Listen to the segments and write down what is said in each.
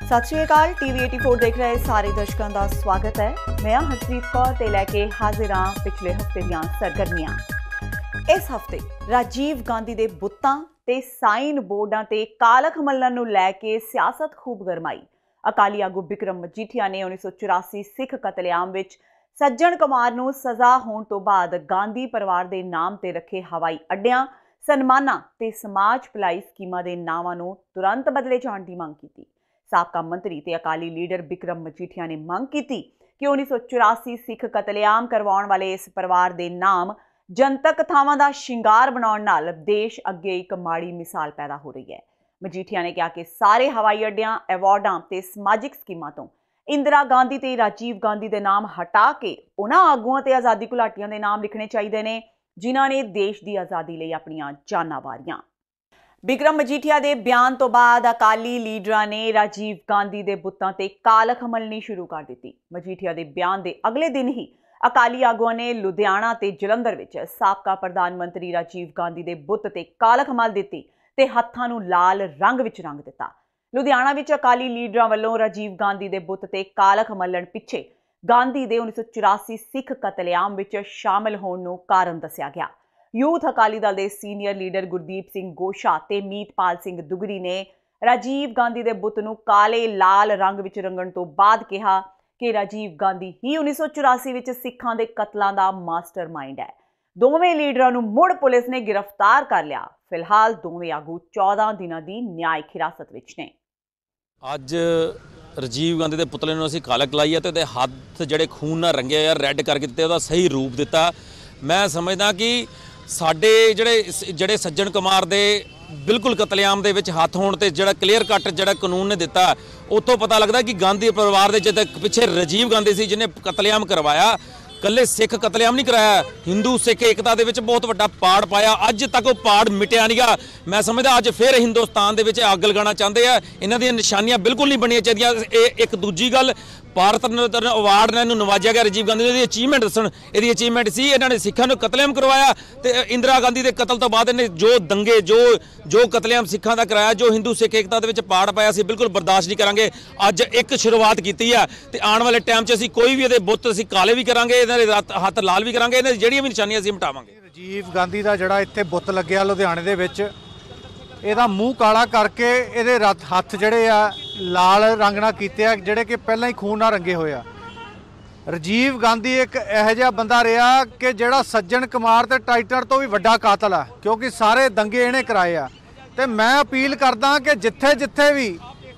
सत श्री अकाल। टीवी 84 देख रहे सारे दर्शकों का स्वागत है। मैं हरप्रीत कौर ते लैके हाजिर हाँ पिछले हफ्ते दियां सरगर्मियां। इस हफ्ते राजीव गांधी दे बुत्तां ते साइन बोर्डां ते कालख मल्लण नूं लैके सियासत खूब गरमाई। अकाली आगू बिक्रम मजीठिया ने 1984 सिख कतलेआम विच सज्जन कुमार नूं सज़ा होण तो बाद गांधी परिवार दे नाम ते रखे हवाई अड्डियां, सन्मानां ते समाज भलाई स्कीमां दे नावां नूं तुरंत बदले जाण दी मंग कीती। साबका मंत्री ते अकाली लीडर बिक्रम मजीठिया ने मंग की कि 1984 सिख कतलेआम करवाउण वाले इस परिवार दे नाम जनतक थावां दा शिंगार बनाउण नाल देश अगे एक माड़ी मिसाल पैदा हो रही है। मजीठिया ने कहा कि सारे हवाई अड्डियां, एवार्डां ते समाजिक स्कीमां तो इंदिरा गांधी ते राजीव गांधी दे नाम हटा के उन्हां आगूआं ते आज़ादी घुलाटियां दे नाम लिखने चाहिए ने जिन्हां ने देश की आज़ादी लई अपनियां जानां वारियां। बिक्रम मजीठिया के बयान तो बाद अकाली लीडरां ने राजीव गांधी के बुत्तां ते कालख मलनी शुरू कर दी। मजीठिया के बयान के अगले दिन ही अकाली आगुआं ने लुधियाना ते जलंधर विच साबका प्रधानमंत्री राजीव गांधी के बुत्त ते कालख मल दित्ती ते हत्थां नूं लाल रंग विच रंग दिता। लुधियाना विच अकाली लीडरां वल्लों राजीव गांधी के बुत्त ते कालख मलण पिछे गांधी के 1984 सिख कतलेआम विच शामिल होण नूं कारण दस्सिया गया। यूथ अकाली दल के सीनियर लीडर गुरदीप सिंह गोशा ते मीतपाल सिंह दुगरी ने राजीव गांधी के बुत नूं काले लाल रंग विच रंगण तो बाद कहा कि राजीव गांधी ही 1984 विच सिखां दे कतलां दा मास्टरमाइंड है। दोवें लीडरां नूं मुड़ पुलिस ने गिरफ्तार कर लिया। फिलहाल दोवें आगू 14 दिनां दी न्यायिक हिरासत विच ने। अज राजीव गांधी के पुतले नूं असीं कालख लाई है ते उहदे हत्थ जिहड़े खून नाल रंगे होए रैड करके दित्ते, उहदा सही रूप दिता। मैं समझदा कि साडे ਜਿਹੜੇ सज्जन कुमार ਦੇ बिल्कुल कतलेआम ਦੇ ਵਿੱਚ ਹੱਥ ਹੋਣ ਤੇ ਜਿਹੜਾ ਕਲੀਅਰ ਕੱਟ ਜਿਹੜਾ ਕਾਨੂੰਨ ਨੇ ਦਿੱਤਾ, ਉੱਥੋਂ ਪਤਾ ਲੱਗਦਾ ਕਿ ਗਾਂਧੀ ਪਰਿਵਾਰ ਦੇ ਜਦ ਪਿੱਛੇ ਰਾਜੀਵ ਗਾਂधी ਸੀ ਜਿਹਨੇ ਕਤਲੇਆਮ ਕਰਵਾਇਆ। ਕੱਲੇ ਸਿੱਖ ਕਤਲੇਆਮ ਨਹੀਂ ਕਰਾਇਆ, ਹਿੰਦੂ ਸਿੱਖ ਏਕਤਾ ਦੇ ਵਿੱਚ ਬਹੁਤ ਵੱਡਾ ਪਾੜ ਪਾਇਆ। ਅੱਜ ਤੱਕ ਉਹ ਪਾੜ ਮਿਟਿਆ ਨਹੀਂਗਾ। ਮੈਂ ਸਮਝਦਾ ਅੱਜ ਫਿਰ ਹਿੰਦੁਸਤਾਨ ਦੇ ਵਿੱਚ ਅੱਗ ਲਗਾਉਣਾ ਚਾਹੁੰਦੇ ਆ। ਇਹਨਾਂ ਦੀਆਂ ਨਿਸ਼ਾਨੀਆਂ ਬਿਲਕੁਲ ਨਹੀਂ ਬਣੀਆਂ ਚਾਹੀਦੀਆਂ। ਇਹ ਇੱਕ ਦੂਜੀ ਗੱਲ, ਭਾਰਤ ਰਤਨ ਅਵਾਰਡ ਨਾਲ ਇਹਨੂੰ ਨਵਾਜਿਆ ਗਿਆ ਰਾਜੀਵ ਗਾਂਧੀ ਦੀ ਅਚੀਵਮੈਂਟ ਦੱਸਣ। ਇਹਦੀ ਅਚੀਵਮੈਂਟ ਸੀ ਇਹਨਾਂ ਨੇ ਸਿੱਖਾਂ ਨੂੰ ਕਤਲੇਆਮ ਕਰਵਾਇਆ ਤੇ ਇੰਦਰਾ ਗਾਂਧੀ ਦੇ ਕਤਲ ਤੋਂ ਬਾਅਦ ਇਹਨੇ ਜੋ ਦੰਗੇ ਜੋ ਕਤਲੇਆਮ ਸਿੱਖਾਂ ਦਾ ਕਰਾਇਆ, ਜੋ ਹਿੰਦੂ ਸਿੱਖ ਏਕਤਾ ਦੇ ਵਿੱਚ ਪਾੜ ਪਾਇਆ, ਅਸੀਂ ਬਿਲਕੁਲ ਬਰਦਾਸ਼ਤ ਨਹੀਂ ਕਰਾਂਗੇ। ਅੱਜ ਇੱਕ ਸ਼ੁਰੂਆਤ ਕੀਤੀ ਆ ਤੇ ਆਉਣ ਵਾਲੇ ਟਾਈਮ 'ਚ ਅਸੀਂ ਕੋਈ ਵੀ ਇਹਦੇ ਬੁੱਤ ਅਸੀਂ ਕਾਲੇ ਵੀ ਕਰਾਂਗੇ, ਇਹਨਾਂ ਦੇ ਹੱਥ ਲਾਲ ਵੀ ਕਰਾਂਗੇ, ਇਹਨਾਂ ਦੀ ਜਿਹੜੀਆਂ ਵੀ ਨਿਸ਼ਾਨੀਆਂ ਅਸੀਂ ਮਿਟਾਵਾਂਗੇ। ਰਾਜੀਵ ਗਾਂਧੀ ਦਾ ਜਿਹੜਾ ਇੱਥੇ ਬੁੱਤ ਲੱਗਿਆ ਲੁਧਿਆਣੇ ਦੇ ਵਿੱਚ, ਇਹਦਾ ਮੂੰਹ ਕਾਲਾ ਕਰਕੇ ਇਹਦੇ ਹੱਥ ਜਿਹੜੇ ਆ ਲਾਲ ਰੰਗ ਨਾਲ ਕੀਤੇ ਆ, ਜਿਹੜੇ ਕਿ ਪਹਿਲਾਂ ਹੀ ਖੂਨ ਨਾਲ ਰੰਗੇ ਹੋਏ ਆ। ਰਾਜੀਵ ਗਾਂਧੀ ਇੱਕ ਇਹੋ ਜਿਹਾ ਬੰਦਾ ਰਿਹਾ ਕਿ ਜਿਹੜਾ ਸੱਜਣ ਕੁਮਾਰ ਤੇ ਟਾਈਟਰ ਤੋਂ ਵੀ ਵੱਡਾ ਕਾਤਲ ਆ, ਕਿਉਂਕਿ ਸਾਰੇ ਦੰਗੇ ਇਹਨੇ ਕਰਾਏ ਆ। ਤੇ ਮੈਂ ਅਪੀਲ ਕਰਦਾ ਕਿ ਜਿੱਥੇ ਵੀ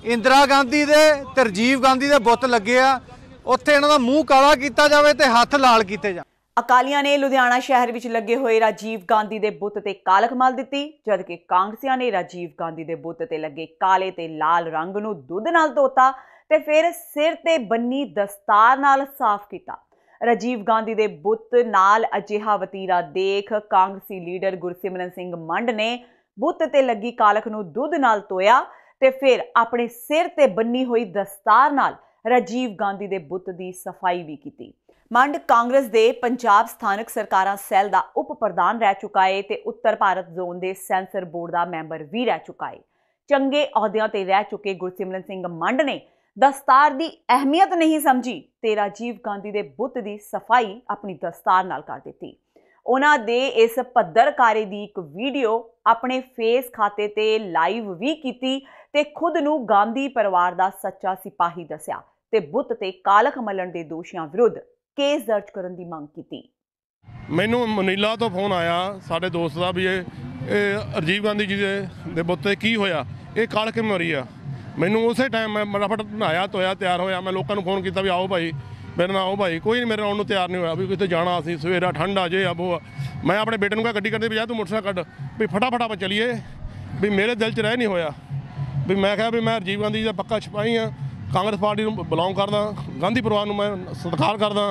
ਇੰਦਰਾ ਗਾਂਧੀ ਦੇ ਤੇ ਰਾਜੀਵ ਗਾਂਧੀ ਦੇ ਬੁੱਤ ਲੱਗੇ ਆ, ਉੱਥੇ ਇਹਨਾਂ ਦਾ ਮੂੰਹ ਕਾਲਾ ਕੀਤਾ ਜਾਵੇ ਤੇ ਹੱਥ ਲਾਲ ਕੀਤੇ ਜਾਣ। अकालियां ने लुधियाना शहर विच लगे हुए राजीव गांधी के बुत ते कालख मल दित्ती, जबकि कांग्रेसियां ने राजीव गांधी के बुत ते लगे काले ते लाल रंग नूं दुध नाल धोता ते फिर सिर ते बन्नी दस्तार नाल साफ किया। राजीव गांधी के बुत नाल अजिहा वतीरा देख कांग्रेसी लीडर गुरसिमरन सिंह मंड ने बुत ते लगी कालख नूं दुध नाल धोया ते फिर अपने सिर ते बन्नी हुई दस्तार नाल राजीव गांधी के बुत की सफाई भी की। मंड कांग्रेस दे पंजाब स्थानक सरकारां सैल दा उप प्रधान रह चुका है ते उत्तर भारत जोन दे सेंसर बोर्ड दा मैंबर भी रह चुका है। चंगे अहुदियां ते रह चुके गुरसिमरन सिंह मंड ने दस्तार दी अहमियत नहीं समझी ते राजीव गांधी दे बुत दी सफाई अपनी दस्तार नाल कर दित्ती। उन्हां दे इस पद्धरकारे दी एक वीडियो अपने फेस खाते ते लाइव भी कीती ते खुद नूं गांधी परिवार दा सच्चा सिपाही दस्सिया ते बुत ते कालख मलण दे दोषियां विरुद्ध केस दर्ज करने की मांग की। मैनू मनीला तो फोन आया साढ़े दोस्त का भी ये राजीव गांधी जी के बुत ते की होया, ये काल किवें मरी आ। मैनू उस टाइम मैं फटाफट नहाया धोया तैयार होया, मैं लोगों को फोन किया भी आओ भाई मेरे नाल आओ भाई। कोई नहीं मेरे आने तैयार नहीं होया भी कितने जाना असीं सवेरा ठंड आ जे अब। मैं अपने बेटे को गड्डी करते भी जा तू मोटरसाइकिल कट भी फटाफट आप चलीए भी मेरे दिल च रह नहीं होया भी मैं कहा भी मैं राजीव गांधी का पक्का सिपाही हाँ, कांग्रेस पार्टी को बिलोंग करदा, गांधी परिवार को मैं सत्कार करदा।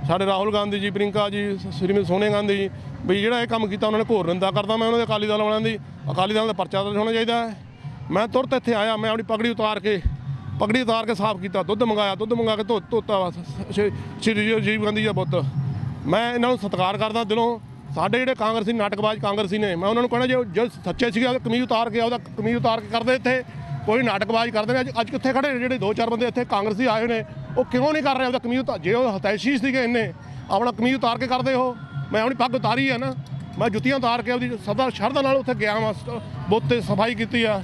साढ़े राहुल गांधी जी, प्रियंका जी, श्रीमती सोनिया गांधी जी भी जो यह काम किया उन्होंने घोर निंदा करदा। मैं उन्होंने अकाली दल वालों की अकाली दल का परचा दर्ज होना चाहिए। मैं तुरंत इत्थे आया, मैं अपनी पगड़ी उतार के साफ किया, दुध मंगा के धोता श्री राजीव गांधी का बुत। मैं इन्हों सत्कार करदा दिलों। साढ़े ਜਿਹੜੇ ਕਾਂਗਰਸੀ नाटकबाज कांग्रेसी ने, मैं उन्होंने कहना जो सच्चे सीगे कमीज उतार के करते इतने ਕੋਈ ਨਾਟਕਬਾਜ਼ੀ ਕਰਦੇ ਨੇ। ਅੱਜ ਕਿੱਥੇ ਖੜੇ ਨੇ ਜਿਹੜੇ 2-4 ਬੰਦੇ ਇੱਥੇ ਕਾਂਗਰਸੀ ਆਏ ਨੇ, ਉਹ ਕਿਉਂ ਨਹੀਂ ਕਰ ਰਹੇ ਆਪਦਾ ਕਮੀਜ਼? ਜੇ ਉਹ ਹਤੈਸ਼ੀ ਸੀਗੇ ਇੰਨੇ, ਆਪਣਾ ਕਮੀਜ਼ ਉਤਾਰ ਕੇ ਕਰਦੇ। ਉਹ ਮੈਂ ਆਪਣੀ ਪੱਗ ਉਤਾਰੀ ਆ ਨਾ, ਮੈਂ ਜੁੱਤੀਆਂ ਉਤਾਰ ਕੇ ਆਪਦੀ ਸਦਾ ਸ਼ਰਧਾ ਨਾਲ ਉੱਥੇ ਗਿਆ ਵਾਂ, ਬੁੱਤ ਤੇ ਸਫਾਈ ਕੀਤੀ ਆ।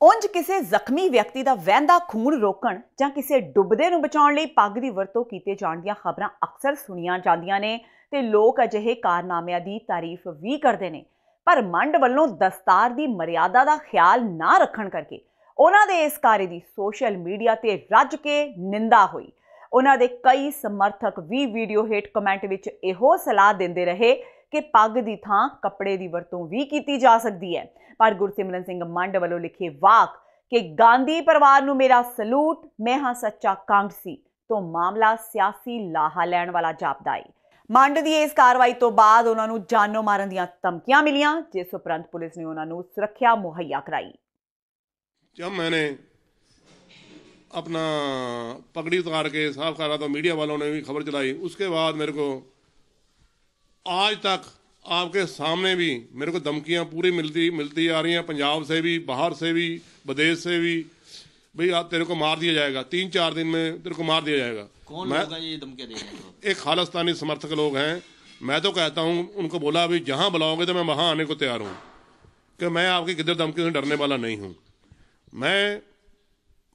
ਉਂਝ ਕਿਸੇ ਜ਼ਖਮੀ ਵਿਅਕਤੀ ਦਾ ਵਹਿੰਦਾ ਖੂਨ ਰੋਕਣ ਜਾਂ ਕਿਸੇ ਡੁੱਬਦੇ ਨੂੰ ਬਚਾਉਣ ਲਈ ਪੱਗ ਦੀ ਵਰਤੋਂ ਕੀਤੇ ਜਾਣ ਦੀਆਂ ਖਬਰਾਂ ਅਕਸਰ ਸੁਣੀਆਂ ਜਾਂਦੀਆਂ ਨੇ ਤੇ ਲੋਕ ਅਜਿਹੇ ਕਾਰਨਾਮਿਆਂ ਦੀ ਤਾਰੀਫ ਵੀ ਕਰਦੇ ਨੇ। ਪਰ ਮੰਡ ਵੱਲੋਂ ਦਸਤਾਰ ਦੀ ਮਰਿਆਦਾ ਦਾ ਖਿਆਲ ਨਾ ਰੱਖਣ ਕਰਕੇ ਉਹਨਾਂ ਦੇ ਇਸ ਕਾਰੇ ਦੀ ਸੋਸ਼ਲ ਮੀਡੀਆ ਤੇ ਰੱਜ ਕੇ ਨਿੰਦਾ ਹੋਈ। ਉਹਨਾਂ ਦੇ ਕਈ ਸਮਰਥਕ ਵੀ ਵੀਡੀਓ ਹੇਠ ਕਮੈਂਟ ਵਿੱਚ ਇਹੋ ਸਲਾਹ ਦਿੰਦੇ ਰਹੇ ਕਿ ਪੱਗ ਦੀ ਥਾਂ ਕੱਪੜੇ ਦੀ ਵਰਤੋਂ ਵੀ ਕੀਤੀ ਜਾ ਸਕਦੀ ਹੈ। ਪਰ ਗੁਰਸਿਮਰਨ ਸਿੰਘ ਮੰਡ ਵੱਲੋਂ ਲਿਖੇ ਵਾਕ ਕਿ ਗਾਂਧੀ ਪਰਿਵਾਰ ਨੂੰ ਮੇਰਾ ਸਲੂਟ, ਮੈਂ ਹਾਂ ਸੱਚਾ ਕਾਂਗਰਸੀ ਤੋਂ ਮਾਮਲਾ ਸਿਆਸੀ ਲਾਹਾ ਲੈਣ ਵਾਲਾ ਜਾਪਦਾ ਹੈ। ਮੰਡ ਦੀ ਇਸ ਕਾਰਵਾਈ ਤੋਂ ਬਾਅਦ ਉਹਨਾਂ ਨੂੰ ਜਾਨੋਂ ਮਾਰਨ ਦੀਆਂ ਧਮਕੀਆਂ ਮਿਲੀਆਂ, ਜਿਸ ਉਪਰੰਤ ਪੁਲਿਸ ਨੇ ਉਹਨਾਂ ਨੂੰ ਸੁਰੱਖਿਆ ਮੁਹੱਈਆ ਕਰਾਈ। जब मैंने अपना पगड़ी उतार के साफ करा तो मीडिया वालों ने भी खबर चलाई। उसके बाद मेरे को आज तक आपके सामने भी मेरे को धमकियां पूरी मिलती आ रही हैं, पंजाब से भी, बाहर से भी, विदेश से भी, भाई आप तेरे को मार दिया जाएगा, 3-4 दिन में तेरे को मार दिया जाएगा। कौन लोग हैं ये धमकियां दे रहे हैं? एक खालिस्तानी समर्थक लोग हैं। मैं तो कहता हूँ, उनको बोला अभी जहाँ बुलाओगे तो मैं वहाँ आने को तैयार हूँ, कि मैं आपकी किधर धमकी से डरने वाला नहीं हूँ। मैं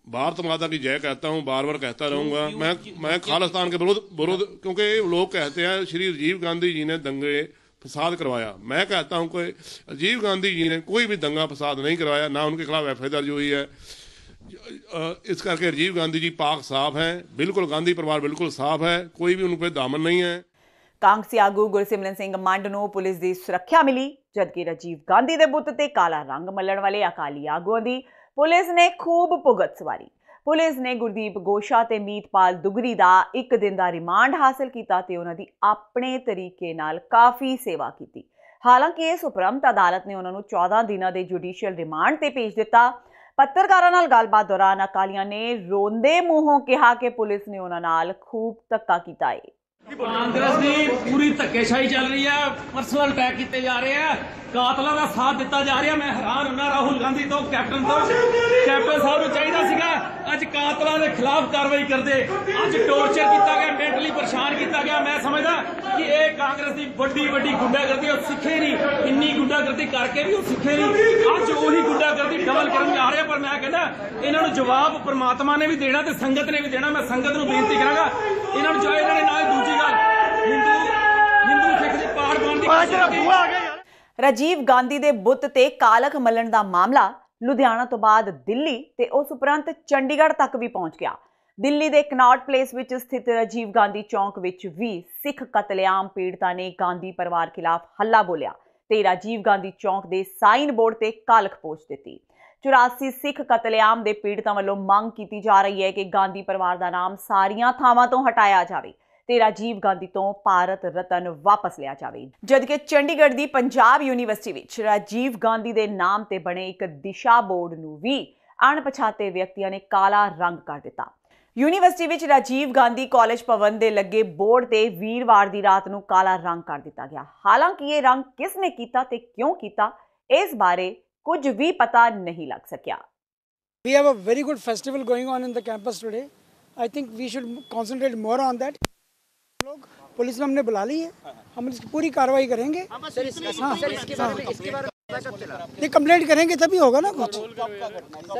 भारत माता की जय कहता हूँ, बार बार कहता रहूँगा। मैं खालिस्तान के विरोध क्योंकि लोग कहते हैं श्री राजीव गांधी जी ने दंगे फसाद करवाया। मैं कहता हूँ कि राजीव गांधी जी ने कोई भी दंगा फसाद नहीं करवाया, ना उनके खिलाफ एफ आई दर्ज हुई है। इस करके राजीव गांधी जी पाक साफ हैं, बिल्कुल गांधी परिवार बिल्कुल साफ है, कोई भी उन पर दामन नहीं है। ਕਾਂਗਰਸੀ ਆਗੂ ਗੁਰਸਿਮਰਨ ਸਿੰਘ ਮੰਡ ਨੂੰ ਪੁਲਿਸ ਦੀ ਸੁਰੱਖਿਆ ਮਿਲੀ, ਜਦਕਿ ਰਾਜੀਵ ਗਾਂਧੀ ਦੇ ਬੁੱਤ ਤੇ ਕਾਲਾ ਰੰਗ ਮੱਲਣ ਵਾਲੇ ਅਕਾਲੀ ਆਗੂਆਂ ਦੀ ਪੁਲਿਸ ਨੇ ਖੂਬ ਭੁਗਤ ਸਵਾਰੀ। ਪੁਲਿਸ ਨੇ ਗੁਰਦੀਪ ਗੋਸ਼ਾ ਤੇ ਮੀਤਪਾਲ ਦੁਗਰੀ ਦਾ 1 ਦਿਨ ਦਾ ਰਿਮਾਂਡ ਹਾਸਲ ਕੀਤਾ ਤੇ ਉਹਨਾਂ ਦੀ ਆਪਣੇ ਤਰੀਕੇ ਨਾਲ ਕਾਫੀ ਸੇਵਾ ਕੀਤੀ। ਹਾਲਾਂਕਿ ਇਸ ਉਪਰੰਤ ਅਦਾਲਤ ਨੇ ਉਹਨਾਂ ਨੂੰ 14 ਦਿਨਾਂ ਦੇ ਜੁਡੀਸ਼ੀਅਲ ਰਿਮਾਂਡ ਤੇ ਭੇਜ ਦਿੱਤਾ। ਪੱਤਰਕਾਰਾਂ ਨਾਲ ਗੱਲਬਾਤ ਦੌਰਾਨ ਅਕਾਲੀਆਂ ਨੇ ਰੋਂਦੇ ਮੂੰਹੋਂ ਕਿਹਾ ਕਿ ਪੁਲਿਸ ਨੇ ਉਹਨਾਂ ਨਾਲ ਖੂਬ ਧੱਕਾ ਕੀਤਾ ਹੈ। ਕਾਂਗਰਸ ਦੀ ਪੂਰੀ ਧੱਕੇਸ਼ਾਹੀ ਚੱਲ ਰਹੀ ਹੈ, ਪਰਸਨਲ ਅਟੈਕ ਕੀਤੇ ਜਾ ਰਹੇ ਆ, ਕਾਤਲਾਂ ਦਾ ਸਾਥ ਦਿੱਤਾ ਜਾ ਰਿਹਾ। ਮੈਂ ਹੈਰਾਨ ਹੁੰਨਾ ਰਾਹੁਲ ਗਾਂਧੀ ਤੋਂ, ਕੈਪਟਨ ਸਾਹਿਬ ਨੂੰ ਚਾਹੀਦਾ ਸੀਗਾ ਅੱਜ ਕਾਤਲਾਂ ਦੇ ਖਿਲਾਫ ਕਾਰਵਾਈ ਕਰਦੇ। ਅੱਜ ਟੋਰਚਰ ਕੀਤਾ ਗਿਆ, ਮੈਂਟਲੀ ਪਰੇਸ਼ਾਨ ਕੀਤਾ ਗਿਆ। ਮੈਂ ਸਮਝਦਾ ਕਿ ਇਹ ਕਾਂਗਰਸ ਦੀ ਵੱਡੀ ਗੁੰਡਾਗਰਦੀ, ਉਹ ਸਿੱਖੇ ਨਹੀਂ, ਇੰਨੀ ਗੁੰਡਾਗਰਦੀ ਕਰਕੇ ਵੀ ਉਹ ਸਿੱਖੇ ਨਹੀਂ। ਅੱਜ ਉਹੀ ਗੁੰਡਾਗਰਦੀ ਡਬਲ ਕਰਨ ਜਾ ਰਹੇ ਆ। ਪਰ ਮੈਂ ਕਹਿੰਦਾ ਇਹਨਾਂ ਨੂੰ ਜਵਾਬ ਪ੍ਰਮਾਤਮਾ ਨੇ ਵੀ ਦੇਣਾ ਤੇ ਸੰਗਤ ਨੇ ਵੀ ਦੇਣਾ। ਮੈਂ ਸੰਗਤ ਨੂੰ ਬੇਨਤੀ ਕਰਾਂਗਾ ਇਹਨਾਂ ਨੂੰ ਚਾਹੇ ਇਹਨਾਂ ਨੇ ਨਾਲ ਦੂਜੀ ਗੱਲ ਹਿੰਦੂ ਸਿੱਖ ਦੀ ਪਾੜ ਬਣਦੀ। ਰਾਜੀਵ ਗਾਂਧੀ ਦੇ ਬੁੱਤ ਤੇ ਕਾਲਖ ਮੱਲਣ ਦਾ ਮਾਮਲਾ ਲੁਧਿਆਣਾ ਤੋਂ ਬਾਅਦ ਦਿੱਲੀ ਤੇ ਉਸ ਉਪਰੰਤ ਚੰਡੀਗੜ੍ਹ ਤੱਕ ਵੀ ਪਹੁੰਚ ਗਿਆ। ਦਿੱਲੀ ਦੇ ਕਨੌਟ ਪਲੇਸ ਵਿੱਚ ਸਥਿਤ ਰਾਜੀਵ ਗਾਂਧੀ ਚੌਂਕ ਵਿੱਚ ਵੀ ਸਿੱਖ ਕਤਲੇਆਮ ਪੀੜਤਾਂ ਨੇ ਗਾਂਧੀ ਪਰਿਵਾਰ ਖਿਲਾਫ ਹੱਲਾ ਬੋਲਿਆ ਤੇ ਰਾਜੀਵ ਗਾਂਧੀ ਚੌਂਕ ਦੇ ਸਾਈਨ ਬੋਰਡ ਤੇ ਕਾਲਖ ਪੋਚ ਦਿੱਤੀ। 84 ਸਿੱਖ ਕਤਲੇਆਮ ਦੇ ਪੀੜਤਾਂ ਵੱਲੋਂ ਮੰਗ ਕੀਤੀ ਜਾ ਰਹੀ ਹੈ ਕਿ ਗਾਂਧੀ ਪਰਿਵਾਰ ਦਾ ਨਾਮ ਸਾਰੀਆਂ ਥਾਵਾਂ ਤੋਂ ਹਟਾਇਆ ਜਾਵੇ ਤੇ ਰਾਜੀਵ ਗਾਂਧੀ ਤੋਂ ਭਾਰਤ ਰਤਨ ਵਾਪਸ ਲਿਆ ਜਾਵੇ। ਜਦਕਿ ਚੰਡੀਗੜ੍ਹ ਦੀ ਪੰਜਾਬ ਯੂਨੀਵਰਸਿਟੀ ਵਿੱਚ ਰਾਜੀਵ ਗਾਂਧੀ ਦੇ ਨਾਮ ਤੇ ਬਣੇ ਇੱਕ ਦਿਸ਼ਾ ਬੋਰਡ ਨੂੰ ਵੀ ਅਣਪਛਾਤੇ ਵਿਅਕਤੀਆਂ ਨੇ ਕਾਲਾ ਰੰਗ ਕਰ ਦਿੱਤਾ। ਯੂਨੀਵਰਸਿਟੀ ਵਿੱਚ ਰਾਜੀਵ ਗਾਂਧੀ ਕਾਲਜ ਭਵਨ ਦੇ ਲੱਗੇ ਬੋਰਡ ਤੇ ਵੀਰਵਾਰ ਦੀ ਰਾਤ ਨੂੰ ਕਾਲਾ ਰੰਗ ਕਰ ਦਿੱਤਾ ਗਿਆ। ਹਾਲਾਂਕਿ ਇਹ ਰੰਗ ਕਿਸ ਨੇ ਕੀਤਾ ਤੇ ਕਿਉਂ ਕੀਤਾ, ਇਸ ਬਾਰੇ ਕੁਝ ਵੀ ਪਤਾ ਨਹੀਂ ਲੱਗ ਸਕਿਆ। We have a very good festival going on in the campus today. I think we should concentrate more on that. लोग पुलिस ने हमने बुला ली है, हम इसकी पूरी कार्रवाई करेंगे। ये कंप्लेंट करेंगे तभी होगा ना कुछ।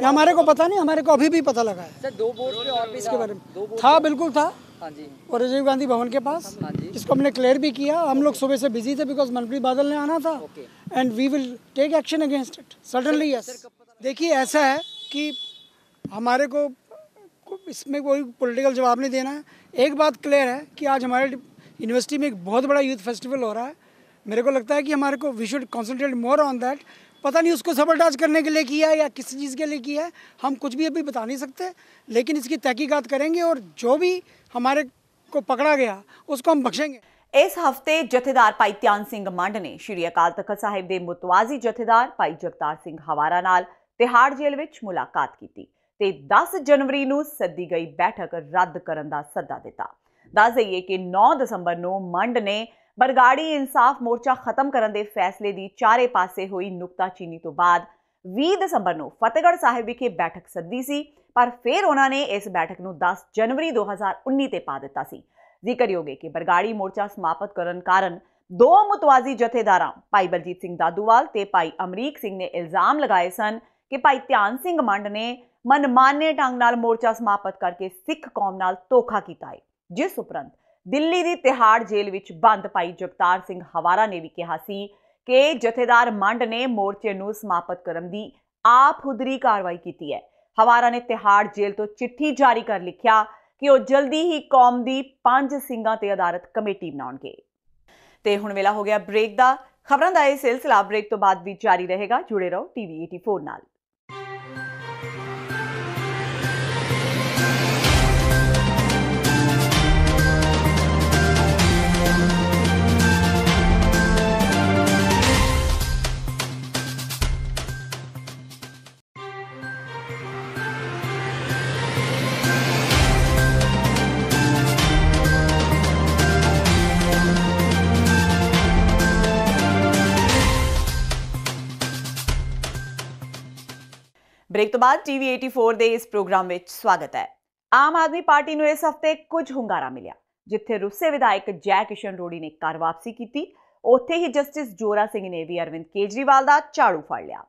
हमारे को पता नहीं, हमारे को अभी भी पता लगा है। 2 बोर्ड पे और भी इसके बारे में था, बिल्कुल था। हाँ जी। और राजीव गांधी भवन के पास इसको हमने क्लियर भी किया। हम लोग सुबह से बिजी थे बिकॉज मनप्रीत बादल ने आना था and we will take action against it certainly. Yes, देखिए ऐसा है कि हमारे को इसमें कोई पॉलिटिकल जवाब नहीं देना है। एक बात क्लियर है कि आज हमारे यूनिवर्सिटी में एक बहुत बड़ा यूथ फेस्टिवल हो रहा है। मेरे को लगता है कि हमारे को we should concentrate more on that. पता नहीं उसको सबरटाज करने के लिए किया है या किसी चीज़ के लिए किया है, हम कुछ भी अभी बता नहीं सकते, लेकिन इसकी तहकीकात करेंगे और जो भी हमारे को पकड़ा गया उसको हम बख्शेंगे। ਇਸ ਹਫਤੇ ਜਥੇਦਾਰ ਭਾਈ ਧਿਆਨ ਸਿੰਘ ਮੰਡ ਨੇ ਸ਼੍ਰੀ ਅਕਾਲ ਤਖਤ ਸਾਹਿਬ ਦੇ ਮੁਤਵਾਜ਼ੀ ਜਥੇਦਾਰ ਭਾਈ ਜਗਤਾਰ ਸਿੰਘ ਹਵਾਰਾ ਨਾਲ ਤਿਹਾੜ ਜੇਲ੍ਹ ਵਿੱਚ ਮੁਲਾਕਾਤ ਕੀਤੀ ਤੇ 10 ਜਨਵਰੀ ਨੂੰ ਸੱਦੀ ਗਈ ਬੈਠਕ ਰੱਦ ਕਰਨ ਦਾ ਸੱਦਾ ਦਿੱਤਾ। ਦੱਸ ਦਈਏ ਕਿ 9 ਦਸੰਬਰ ਨੂੰ ਮੰਡ ਨੇ ਬਰਗਾੜੀ ਇਨਸਾਫ ਮੋਰਚਾ ਖਤਮ ਕਰਨ ਦੇ ਫੈਸਲੇ ਦੀ ਚਾਰੇ ਪਾਸੇ ਹੋਈ ਨੁਕਤਾਚੀਨੀ ਤੋਂ ਬਾਅਦ 20 ਦਸੰਬਰ ਨੂੰ ਫਤਿਹਗੜ੍ਹ ਸਾਹਿਬ ਵਿਖੇ ਬੈਠਕ ਸੱਦੀ ਸੀ, ਪਰ ਫਿਰ ਉਹਨਾਂ ਨੇ ਇਸ ਬੈਠਕ ਨੂੰ 10 ਜਨਵਰੀ 2019 ਤੇ ਪਾ ਦਿੱਤਾ ਸੀ। ਜ਼ਿਕਰਯੋਗ ਹੈ ਕਿ ਬਰਗਾੜੀ ਮੋਰਚਾ ਸਮਾਪਤ ਕਰਨ ਕਾਰਨ ਦੋ ਮੁਤਵਾਜ਼ੀ ਜਥੇਦਾਰਾਂ ਭਾਈ ਬਲਜੀਤ ਸਿੰਘ ਦਾਦੂਵਾਲ ਤੇ ਭਾਈ ਅਮਰੀਕ ਸਿੰਘ ਨੇ ਇਲਜ਼ਾਮ ਲਗਾਏ ਸਨ ਕਿ ਭਾਈ ਧਿਆਨ ਸਿੰਘ ਮੰਡ ਨੇ ਮਨਮਾਨੇ ਢੰਗ ਨਾਲ ਮੋਰਚਾ ਸਮਾਪਤ ਕਰਕੇ ਸਿੱਖ ਕੌਮ ਨਾਲ ਧੋਖਾ ਕੀਤਾ ਹੈ, ਜਿਸ ਉਪਰੰਤ ਦਿੱਲੀ ਦੀ ਤਿਹਾੜ ਜੇਲ੍ਹ ਵਿੱਚ ਬੰਦ ਭਾਈ ਜਗਤਾਰ ਸਿੰਘ ਹਵਾਰਾ ਨੇ ਵੀ ਕਿਹਾ ਸੀ ਕਿ ਜਥੇਦਾਰ ਮੰਡ ਨੇ ਮੋਰਚੇ ਨੂੰ ਸਮਾਪਤ ਕਰਨ ਦੀ ਆਪ ਹੁਦਰੀ ਕਾਰਵਾਈ ਕੀਤੀ ਹੈ। ਹਵਾਰਾ ਨੇ ਤਿਹਾੜ ਜੇਲ੍ਹ ਤੋਂ ਚਿੱਠੀ ਜਾਰੀ ਕਰ ਲਿਖਿਆ ਕਿ ਉਹ ਜਲਦੀ ਹੀ ਕੌਮ ਦੀ 5 ਸਿੰਘਾਂ ਤੇ ਆਧਾਰਿਤ ਕਮੇਟੀ ਬਣਾਉਣਗੇ। ਤੇ ਹੁਣ ਵੇਲਾ ਹੋ ਗਿਆ ਬ੍ਰੇਕ ਦਾ। ਖਬਰਾਂ ਦਾ ਇਹ ਸਿਲਸਿਲਾ ਬ੍ਰੇਕ ਤੋਂ ਬਾਅਦ ਵੀ ਜਾਰੀ ਰਹੇਗਾ। ਜੁੜੇ ਰਹੋ TV 84 ਨਾਲ। ब्रेक तो बाद TV 84 ਦੇ ਇਸ ਪ੍ਰੋਗਰਾਮ ਵਿੱਚ ਸਵਾਗਤ ਹੈ। ਆਮ ਆਦਮੀ ਪਾਰਟੀ ਨੂੰ ਇਸ ਹਫਤੇ ਕੁਝ ਹੁੰਗਾਰਾ ਮਿਲਿਆ। ਜਿੱਥੇ ਰੁੱਸੇ ਵਿਧਾਇਕ ਜੈ ਕਿਸ਼ਨ ਰੋੜੀ ਨੇ ਘਰ ਵਾਪਸੀ ਕੀਤੀ, ਉੱਥੇ ਹੀ ਜਸਟਿਸ ਜੋਰਾ ਸਿੰਘ ਨੇ ਵੀ ਅਰਵਿੰਦ ਕੇਜਰੀਵਾਲ ਦਾ ਝਾੜੂ ਫੜ ਲਿਆ।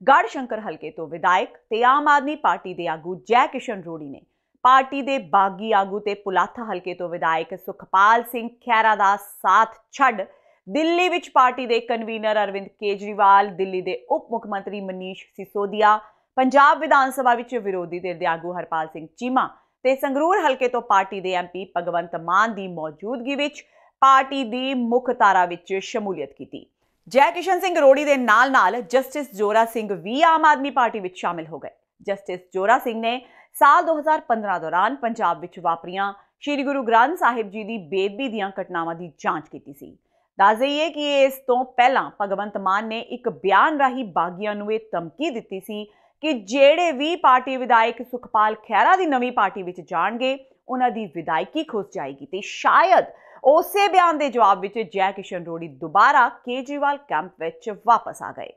ਗੜ੍ਹ ਸ਼ੰਕਰ ਹਲਕੇ ਤੋਂ ਵਿਧਾਇਕ ਤੇ ਆਮ ਆਦਮੀ ਪਾਰਟੀ ਦੇ ਆਗੂ ਜੈ ਕਿਸ਼ਨ ਰੋੜੀ ਨੇ ਪਾਰਟੀ ਦੇ ਬਾਗੀ ਆਗੂ ਤੇ ਪੁਲਾਥਾ ਹਲਕੇ ਤੋਂ ਵਿਧਾਇਕ ਸੁਖਪਾਲ ਸਿੰਘ ਖਹਿਰਾ ਦਾ ਸਾਥ ਛੱਡ ਦਿੱਲੀ ਵਿੱਚ ਪਾਰਟੀ ਦੇ ਕਨਵੀਨਰ ਅਰਵਿੰਦ ਕੇਜਰੀਵਾਲ, ਦਿੱਲੀ ਦੇ ਉਪ ਮੁੱਖ ਮੰਤਰੀ ਮਨੀਸ਼ ਸਿਸੋਦੀਆ, ਪੰਜਾਬ ਵਿਧਾਨ ਸਭਾ ਵਿੱਚ ਵਿਰੋਧੀ ਧਿਰ ਦੇ ਆਗੂ ਹਰਪਾਲ ਸਿੰਘ ਚੀਮਾ ਤੇ ਸੰਗਰੂਰ ਹਲਕੇ ਤੋਂ ਪਾਰਟੀ ਦੇ MP ਭਗਵੰਤ ਮਾਨ ਦੀ ਮੌਜੂਦਗੀ ਵਿੱਚ ਪਾਰਟੀ ਦੀ ਮੁੱਖ ਧਾਰਾ ਵਿੱਚ ਸ਼ਮੂਲੀਅਤ ਕੀਤੀ। ਜੈ ਕਿਸ਼ਨ ਸਿੰਘ ਰੋੜੀ ਦੇ ਨਾਲ-ਨਾਲ ਜਸਟਿਸ ਜੋਰਾ ਸਿੰਘ ਵੀ ਆਮ ਆਦਮੀ ਪਾਰਟੀ ਵਿੱਚ ਸ਼ਾਮਿਲ ਹੋ ਗਏ। ਜਸਟਿਸ ਜੋਰਾ ਸਿੰਘ ਨੇ ਸਾਲ 2015 ਦੌਰਾਨ ਪੰਜਾਬ ਵਿੱਚ ਵਾਪਰੀਆਂ ਸ਼੍ਰੀ ਗੁਰੂ ਗ੍ਰੰਥ ਸਾਹਿਬ ਜੀ ਦੀ ਬੇਅਦਬੀ ਦੀਆਂ ਘਟਨਾਵਾਂ ਦੀ ਜਾਂਚ ਕੀਤੀ ਸੀ। ਦੱਸ ਦੇਈਏ ਕਿ ਇਸ ਤੋਂ ਪਹਿਲਾਂ ਭਗਵੰਤ ਮਾਨ ਨੇ ਇੱਕ ਬਿਆਨ ਰਾਹੀਂ ਬਾਗੀਆਂ ਨੂੰ ਇਹ ਧਮਕੀ ਦਿੱਤੀ ਸੀ ਕਿ ਜਿਹੜੇ ਵੀ ਪਾਰਟੀ ਵਿਧਾਇਕ ਸੁਖਪਾਲ ਖਹਿਰਾ ਦੀ ਨਵੀਂ ਪਾਰਟੀ ਵਿੱਚ ਜਾਣਗੇ, ਉਹਨਾਂ ਦੀ ਵਿਧਾਇਕੀ ਖੁੱਸ ਜਾਏਗੀ। ਤੇ ਸ਼ਾਇਦ ਉਸੇ ਬਿਆਨ ਦੇ ਜਵਾਬ ਵਿੱਚ ਜੈ ਕਿਸ਼ਨ ਰੋੜੀ दोबारा केजरीवाल कैंप ਵਿੱਚ वापस आ गए।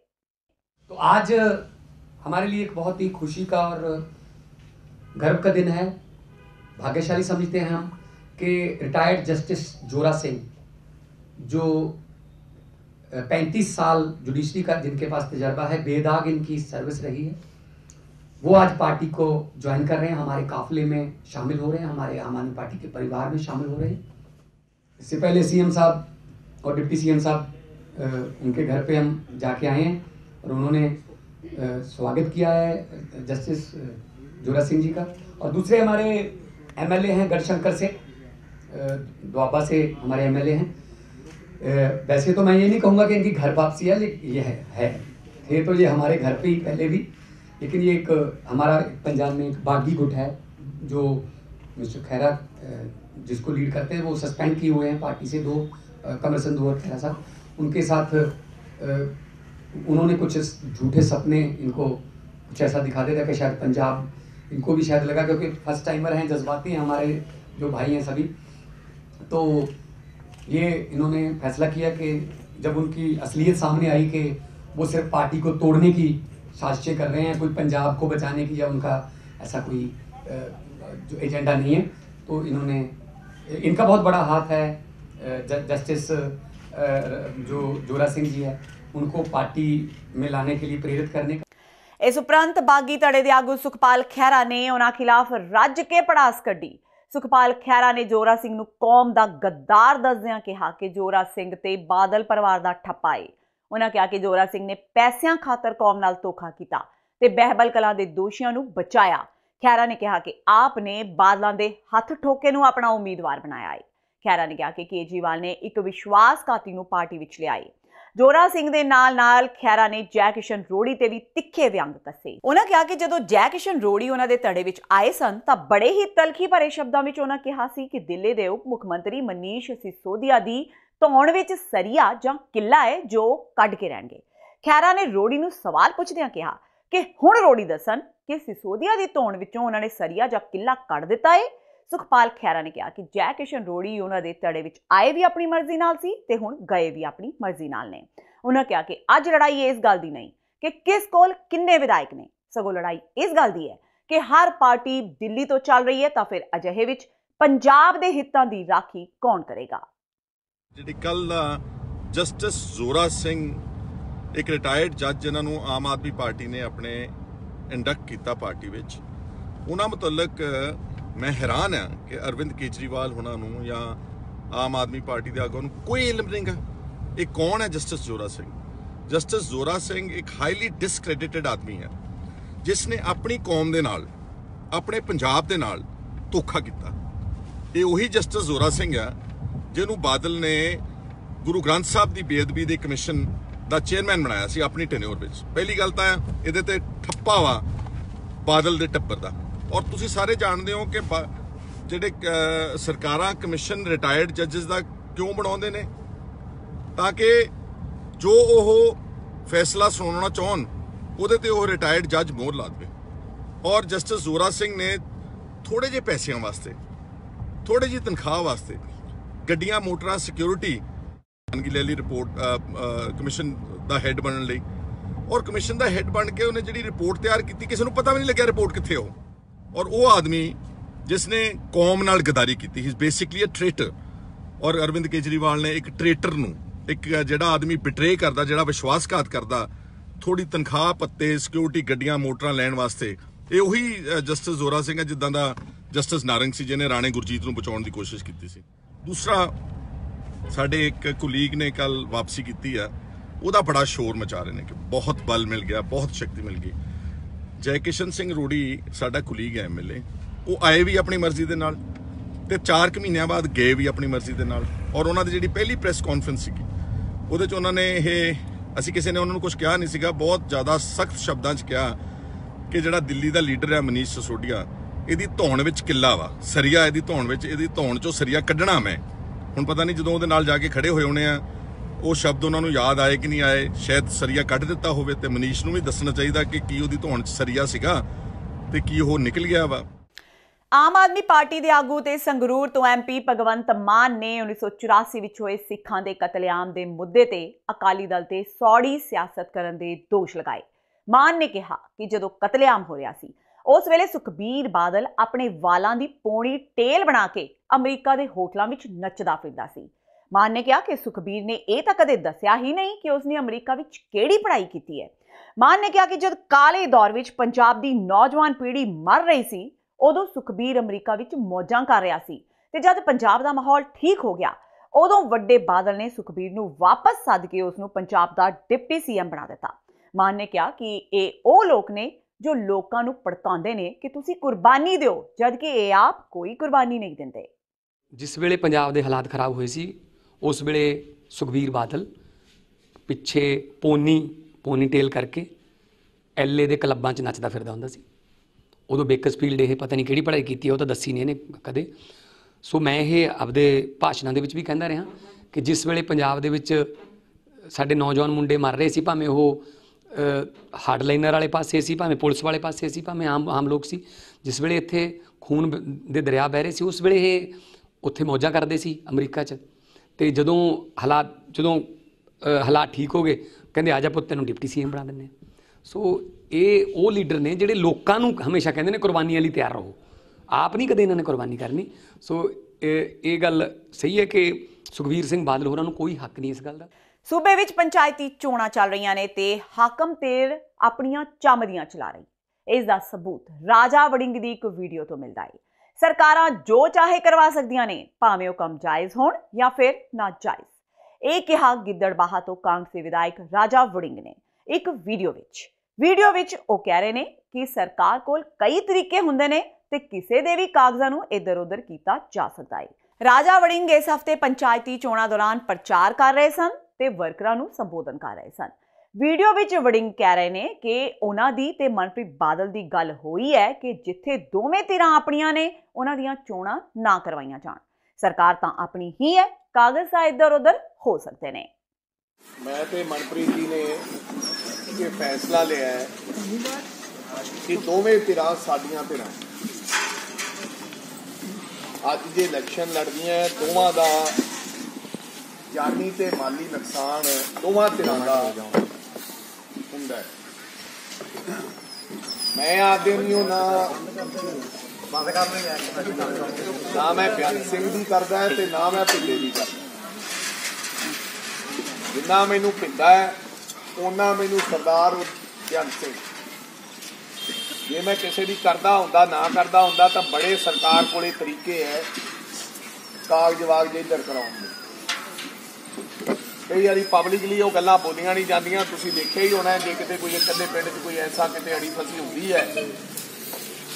तो आज हमारे लिए एक बहुत ही खुशी का और गर्व का दिन है। भाग्यशाली समझते हैं हम कि रिटायर्ड जस्टिस जोरा सिंह, जो 35 साल जुडिशरी का जिनके पास तजर्बा है, बेदाग इनकी सर्विस रही है, वो आज पार्टी को ज्वाइन कर रहे हैं, हमारे काफिले में शामिल हो रहे हैं, हमारे आम आदमी पार्टी के परिवार में शामिल हो रहे हैं। इससे पहले CM साहब और डिप्टी CM साहब उनके घर पे हम जाके आए हैं और उन्होंने स्वागत किया है जस्टिस जोरा सिंह जी का। और दूसरे हमारे MLA हैं गढ़शंकर से, द्वाबा से हमारे MLA हैं। वैसे तो मैं ये नहीं कहूँगा कि इनकी घर वापसी है, लेकिन ये है थे तो ये हमारे घर पे ही पहले भी, लेकिन ये एक हमारा पंजाब में एक बागी गुट है जो मिस्टर खैरा जिसको लीड करते हैं, वो सस्पेंड किए हुए हैं पार्टी से, 2 कमर संधू और खैरा साहब, उनके साथ उन्होंने कुछ झूठे सपने इनको कुछ ऐसा दिखा देता कि शायद पंजाब, इनको भी शायद लगा क्योंकि फर्स्ट टाइमर हैं, जज्बाती हैं हमारे जो भाई हैं सभी, तो ये इन्होंने फैसला किया कि जब उनकी असलियत सामने आई कि वो सिर्फ पार्टी को तोड़ने की साजिशें कर रहे हैं, कोई पंजाब को बचाने की या उनका ऐसा कोई जो एजेंडा नहीं है, तो इन्होंने, इनका बहुत बड़ा हाथ है जस्टिस जो जोरा सिंह जी है उनको पार्टी में लाने के लिए प्रेरित करने का। इस उपरंत बागी धड़े दे आगू सुखपाल खैरा ने उन्हां खिलाफ रज के पड़ास कड्ढी। सुखपाल खैरा ने जोरा सिंह नूं कौम दा गद्दार दसदिआं कहा कि जोरा सिंह ते बादल परिवार दा ठप्पा है। उन्हां कहा कि जोरा सिंह ने पैसिਆਂ खातर कौम नाल धोखा कीता ते बहबल कलां दे दोषियां नूं बचाया। खैरा ने कहा कि आप ने बादलों के हथ ठोके नूं अपना उम्मीदवार बनाया है। खैरा ने कहा कि केजरीवाल ने एक विश्वासघाती नूं पार्टी विच लिया है। जोरा सिंह दे नाल खैरा ने जय किशन रोड़ी ते भी तिखे व्यंग कसे। उन्होंने कहा कि जदों जय किशन रोड़ी उन्हां दे धड़े विच आए सन तां बड़े ही तलखी भरे शब्दां विच उन्हां कहा सी कि दिल्ली दे उप मुख मंत्री मनीष सिसोदिया दी धौण विच सरिया जां किला है जो कढ के रहणगे। खैरा ने रोड़ी नूं सवाल पुछदिआं कहा कि हुण रोड़ी दसन कि सिसोदिया दी धौण विचों उन्हां ने सरिया जां किला कढ दिता है। सुखपाल खैरा ने कहा कि जय किशन रोड़ी उन्हां दे धड़े विच आए भी अपनी मर्जी नाल सी ते हुण गए भी अपनी मर्जी नाल ने। उन्होंने कहा कि अज लड़ाई इस गल दी नहीं कि किस कोल किन्ने विधायक ने, सगों लड़ाई इस गल दी है कि हर पार्टी दिल्ली तो चल रही है, तो फिर अजिहे विच पंजाब दे हितां दी राखी कौन करेगा। जिहड़ी कल जस्टिस जोरा सिंह एक रिटायर्ड जज जिन्होंने आम आदमी पार्टी ने अपने इंडक्ट किया पार्टी विच, उन्हां मुतलक मैं हैरान हाँ कि अरविंद केजरीवाल उन्होंने या आम आदमी पार्टी के आगू कोई इल्म नहीं गा। ये कौन है जस्टिस जोरा सिंह? जस्टिस जोरा सिंह एक हाईली डिसक्रेडिटेड आदमी है जिसने अपनी कौम के नाल अपने पंजाब के नाल धोखा किया। ये उही जस्टिस जोरा सिंह है जिन्होंने बादल ने गुरु ग्रंथ साहब की बेअदबी के कमिशन का चेयरमैन बनाया सी अपनी टेन्योर में। पहली गल तो ये ठप्पा वा बादल के टब्बर का। और तुसी सारे जानते हो कि जिहड़े सरकारां कमिशन रिटायर्ड जजिस का क्यों बनाउंदे ने, ताकि जो वो फैसला सुनाना चाहन उहदे ते वो रिटायर्ड जज मोहर ला दे। और जस्टिस जोरा सिंह ने थोड़े जे पैसों वास्ते, थोड़ी जी तनख्वाह वास्ते गड्डियां मोटरां सिक्योरिटी ले ली रिपोर्ट कमिशन का हैड बनने लई। और कमिशन का हैड बन के उन्हें जी रिपोर्ट तैयार की, किसी को पता भी नहीं लग्या रिपोर्ट कित्थे हो। और वो आदमी जिसने कौम नाल गद्दारी की, he is basically a traitor. और अरविंद केजरीवाल ने एक ट्रेटर नूं, एक जिहड़ा आदमी बिट्रे करदा, जिहड़ा विश्वासघात करदा, थोड़ी तनख्वाह पत्ते सिक्योरिटी गड्डियां मोटरां लैण वास्ते, ये उही जस्टिस जोरा सिंह है जिद्दां दा जस्टिस नारंग सी जिन्हें राणे गुरजीत नूं बचाउण दी कोशिश की सी। दूसरा साडे एक कुलीग ने कल वापसी की है, ਉਹਦਾ बड़ा शोर मचा रहे हैं कि बहुत बल मिल गया, बहुत शक्ति मिल गई। जय किशन सिंह रोड़ी साडा कुलीग है MLA, वो आए भी अपनी मर्जी के नाल ते 4 महीनों बाद गए भी अपनी मर्जी के नाल। और उन्होंने जी पहली प्रेस कॉन्फ्रेंस सी उहदे च उन्होंने ये असी किसी ने उन्होंने कुछ कहा नहीं सीगा, बहुत ज़्यादा सख्त शब्दों च कहा कि जिहड़ा दिल्ली का लीडर है मनीष सिसोदिया, इहदी धौण विच किला वा, सरिया इहदी धौण विच, इहदी धौण चों सरिया कड्ढना मैं। हुण पता नहीं जदों उहदे नाल जाके खड़े होए होने आ वो शब्द उन्होंने याद आए कि नहीं आए, शायद सरिया कढ़ दिता होवे ते मनीष नूं भी दसना चाहिए कि की उहदी धौण च सरिया सीगा ते की वो निकल गया वा। आम आदमी पार्टी के आगू ते संगरूर तो MP भगवंत मान ने 1984 विच होए सिखां दे कतलेआम दे मुद्दे ते अकाली दल ते सौड़ी सियासत करन दे दोष लगाए। मान ने कहा कि जदों कतलेआम हो रहा सी उस वेले सुखबीर बादल अपने वालां दी पौणी टेल बना के अमरीका दे होटलां विच नचदा फिरदा सी। मान ने कहा कि सुखबीर ने यह तो कदे दसिया ही नहीं कि उसने अमरीका विच केड़ी पढ़ाई की है। मान ने कहा कि जब काले दौर विच पंजाब दी नौजवान पीढ़ी मर रही सी उदों सुखबीर अमरीका विच मौजां कर रहा सी ते जब पंजाब दा माहौल ठीक हो गया उदों वड्डे बादल ने सुखबीर नूं वापस सद के उसनूं पंजाब दा डिप्टी CM बना दिता। मान ने कहा कि ये वो लोग ने जो लोकां नूं भड़काउंदे ने कि तुसीं कुर्बानी दिओ, जबकि ये आप कोई कुर्बानी नहीं दिंदे। जिस वेले पंजाब दे हालात खराब हुए सी उस वेले सुखबीर बादल पिछे पोनी टेल करके LA दे क्लबां च नचदा फिरदा हुंदा सी। उदों बेकरफील्ड ये पता नहीं किहड़ी पढ़ाई की वो तो दसी नहीं इहने कदे। सो मैं ये आपदे भाषणां दे विच भी कहंदा रहा कि जिस वेले पंजाब दे विच साडे नौजवान मुंडे मर रहे सी, भावें वो हार्डलाइनर वाले पासे सी, भावें पुलिस वाले पासे सी, भावें आम लोग सी, जिस वेले इत्थे खून दे दरिया बह रहे सी उस वेले ये उत्थे मौजां करदे सी अमरीका च। तो जदों हालात ठीक हो गए कहते आ जा पुत्त तैनूं डिप्टी CM बना दिंदे। सो ये वो लीडर ने जिहड़े लोकां नूं हमेशा कहंदे ने कुर्बानी लई तैयार रहो, आप नहीं कदे इन्हां ने कुर्बानी करनी। सो ये गल सही है कि सुखबीर सिंह बादल होरां नूं कोई हक नहीं इस गल दा। सूबे विच पंचायती चोणां चल रहीआं ने ते हाकम तेर अपणियां चमदियां चला रही। इस दा सबूत राजा वड़िंग दी एक वीडियो तो मिलदा है। सरकारां जो चाहे करवा सकदियां ने, भावें वो कम जायज़ होण या फिर नाजायज़। ये कहा गिद्दड़बाहा तो कांग्रेसी विधायक राजा वड़िंग ने एक वीडियो विच वो कह रहे ने कि सरकार कोल कई तरीके हुंदे ने ते किसी दे भी कागज़ां नूं इधर उधर कीता जा सकदा है। राजा वड़िंग इस हफ्ते पंचायती चोणां दौरान प्रचार कर रहे सन ते वर्करां नूं संबोधन कर रहे सन। वीडियो विच वड़िंग कह रहे ने कि उन्हां दी ते मनप्रीत बादल दी गल होई है कि जिथे दोवें धिरां अपणियां ने उन्हां दियां चोणां ना करवाईयां जाण। सरकार तां अपनी ही है, कागज़ तां इधर उधर हो सकते ने। मैं ते मनप्रीत जी ने ये फैसला लिया है कि दोवें धिरां साडियां धिरां अज जे इलैक्शन लड़दियां दोवां दा जानी ते माली नुकसान दोवां धिरां दा हुंदा है। मैं आदे नहीं हूँ ना मैं बेअंत सिंह भी करदा है ते ना मैं भिंडे भी करदा। जिन्ना मैनू भिंडा है उन्ना मैनू सरदार बेअंत सिंह। जे मैं किसी भी करदा हुंदा ना करदा हुंदा तो बड़े सरकार कोले तरीके है कागज वागज इधर कराउण दे। कई बारी पब्लिकली वो गल्लां बोलियां नहीं जांदियां। तुसीं देखिया ही होना जे किते कोई एक अद्धे पिंड 'च कोई ऐसा किते अड़ी फसी हुंदी है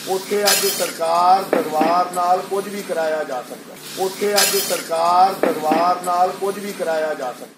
उत्थे अज सरकार दरबार नाल कुछ भी कराया जा सकदा। उत्थे अज सरकार दरबार नाल कुछ भी कराया जा सकदा।